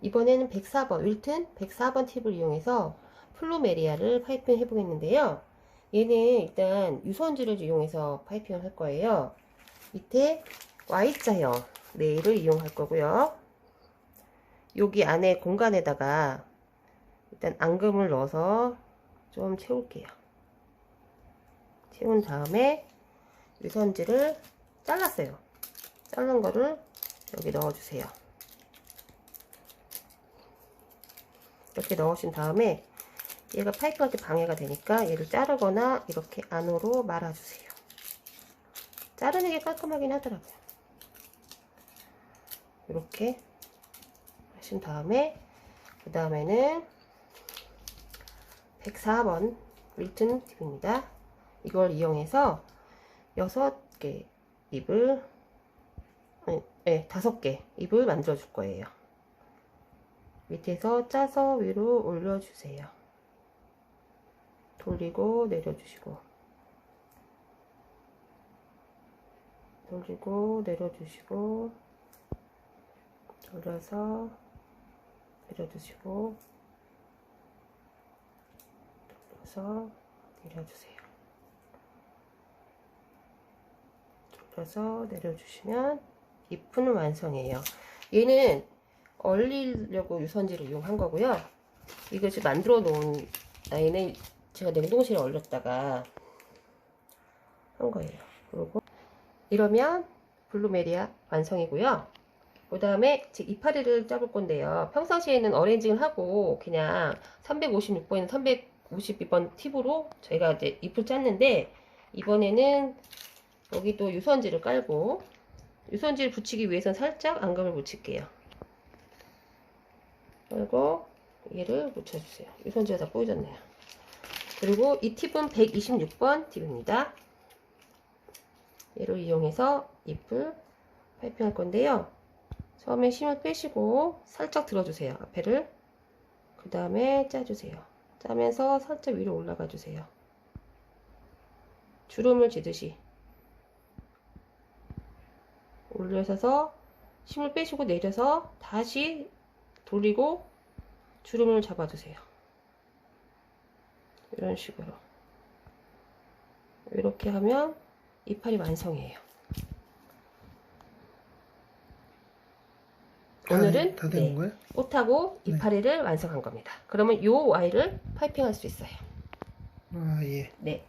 이번에는 104번, 윌튼 104번 팁을 이용해서 플루메리아를 파이핑 해보겠는데요. 얘는 일단 유선지를 이용해서 파이핑을 할 거예요. 밑에 Y자형 네일을 이용할 거고요. 여기 안에 공간에다가 일단 앙금을 넣어서 좀 채울게요. 채운 다음에 유선지를 잘랐어요. 자른 거를 여기 넣어주세요. 이렇게 넣으신 다음에 얘가 파이프할 때 방해가 되니까 얘를 자르거나 이렇게 안으로 말아주세요. 자르는 게 깔끔하긴 하더라고요. 이렇게 하신 다음에 그 다음에는 104번 윌튼 팁입니다. 이걸 이용해서 6개 잎을 5개 잎을 만들어 줄 거예요. 밑에서 짜서 위로 올려주세요. 돌리고 내려주시고 돌리고 내려주시고 돌려서 내려주시고 돌려서 내려주세요. 돌려서 내려주시면 잎은 완성이에요. 얘는 얼리려고 유선지를 이용한 거고요. 이것이 만들어 놓은 아이는 제가 냉동실에 얼렸다가 한 거예요. 그리고 이러면 블루메리아 완성이고요. 그 다음에 제 이파리를 짜볼 건데요. 평상시에는 어레인징을 하고 그냥 356번이나 352번 팁으로 저희가 이제 잎을 짰는데, 이번에는 여기도 유선지를 깔고 유선지를 붙이기 위해서는 살짝 앙금을 붙일게요. 그리고 얘를 붙여주세요. 유선지가 다 보여졌네요. 그리고 이 팁은 126번 팁입니다. 얘를 이용해서 잎을 파이핑할 건데요. 처음에 힘을 빼시고 살짝 들어주세요. 앞에를. 그 다음에 짜주세요. 짜면서 살짝 위로 올라가 주세요. 주름을 지듯이 올려서 힘을 빼시고 내려서 다시 돌리고 주름을 잡아주세요. 이런 식으로 이렇게 하면 이파리 완성이에요. 오늘은 다 된 거예요? 꽃하고 이파리를 완성한 겁니다. 그러면 요 Y를 파이핑할 수 있어요. 아, 예. 네.